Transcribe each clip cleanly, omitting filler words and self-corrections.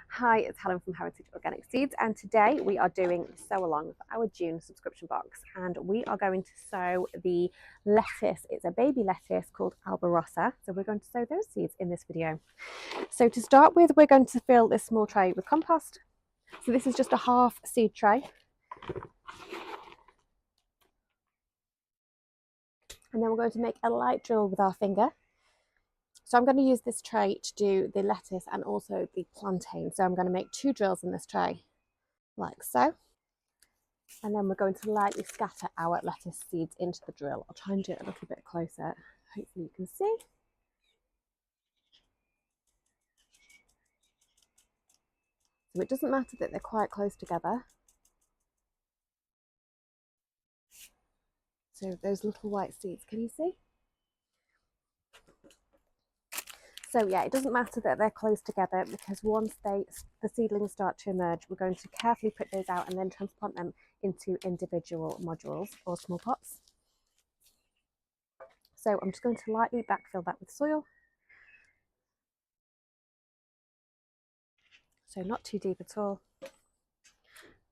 Hi, it's Helen from Heritage Organic Seeds, and today we are doing the sow-along for our June subscription box, and we are going to sow the lettuce. It's a baby lettuce called Albarossa, so we're going to sow those seeds in this video. So to start with, we're going to fill this small tray with compost. So this is just a half seed tray. And then we're going to make a light drill with our finger. So I'm going to use this tray to do the lettuce and also the plantain. So I'm going to make 2 drills in this tray, like so. And then we're going to lightly scatter our lettuce seeds into the drill. I'll try and do it a little bit closer. Hopefully you can see. So it doesn't matter that they're quite close together. So those little white seeds, can you see? So yeah, it doesn't matter that they're close together, because once the seedlings start to emerge, we're going to carefully put those out and then transplant them into individual modules or small pots. So I'm just going to lightly backfill that with soil. So not too deep at all.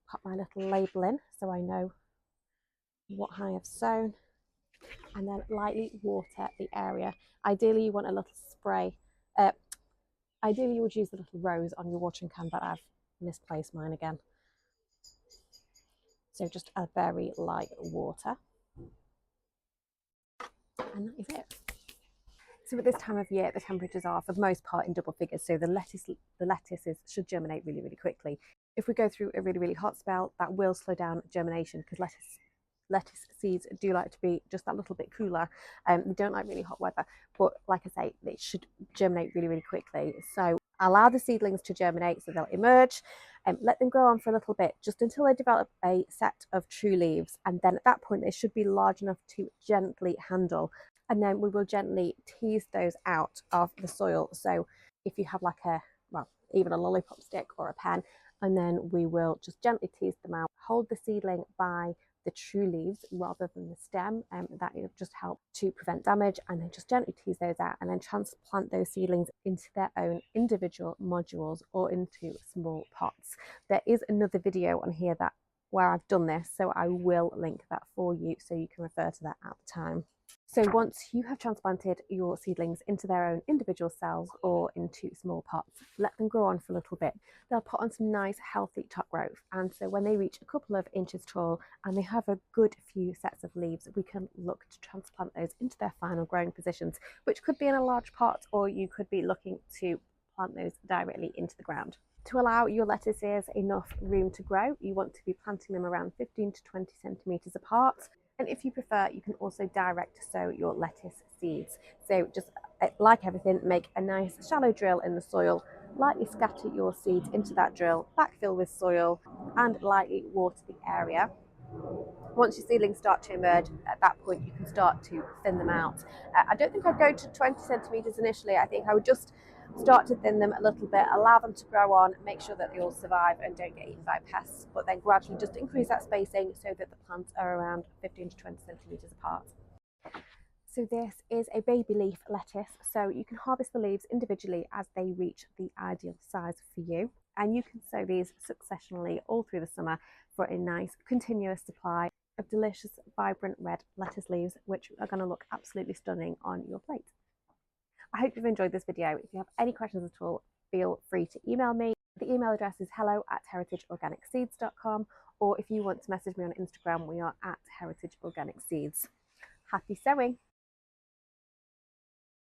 Pop my little label in so I know what I have sown, and then lightly water the area. Ideally you want a little spray. Ideally you would use the little rose on your watering can, but I've misplaced mine again. So just a very light water. And that is it. So at this time of year, the temperatures are for the most part in double figures, so the lettuces should germinate really, really quickly. If we go through a really, really hot spell, that will slow down germination, because lettuce seeds do like to be just that little bit cooler. They don't like really hot weather, but like I say, they should germinate really, really quickly. So allow the seedlings to germinate so they'll emerge, and let them grow on for a little bit, just until they develop a set of true leaves. And then at that point, they should be large enough to gently handle. And then we will gently tease those out of the soil. So if you have like even a lollipop stick or a pen, and then we will just gently tease them out. Hold the seedling by the true leaves rather than the stem, and that will just help to prevent damage. And then just gently tease those out and then transplant those seedlings into their own individual modules or into small pots. There is another video on here where I've done this, so I will link that for you so you can refer to that at the time. So once you have transplanted your seedlings into their own individual cells or into small pots, let them grow on for a little bit. They'll put on some nice healthy top growth, and so when they reach a couple of inches tall and they have a good few sets of leaves, we can look to transplant those into their final growing positions, which could be in a large pot, or you could be looking to plant those directly into the ground. To allow your lettuces enough room to grow, you want to be planting them around 15 to 20 centimetres apart. And if you prefer, you can also direct sow your lettuce seeds. So just like everything, make a nice shallow drill in the soil, lightly scatter your seeds into that drill, backfill with soil, and lightly water the area. Once your seedlings start to emerge, at that point you can start to thin them out. I don't think I'd go to 20 centimetres initially. I think I would just start to thin them a little bit, allow them to grow on, make sure that they all survive and don't get eaten by pests, but then gradually just increase that spacing so that the plants are around 15 to 20 centimetres apart. So this is a baby leaf lettuce, so you can harvest the leaves individually as they reach the ideal size for you, and you can sow these successionally all through the summer for a nice continuous supply of delicious vibrant red lettuce leaves, which are going to look absolutely stunning on your plate. I hope you've enjoyed this video. If you have any questions at all, feel free to email me. The email address is hello@heritageorganicseeds.com, or if you want to message me on Instagram, we are @heritageorganicseeds. Happy sowing!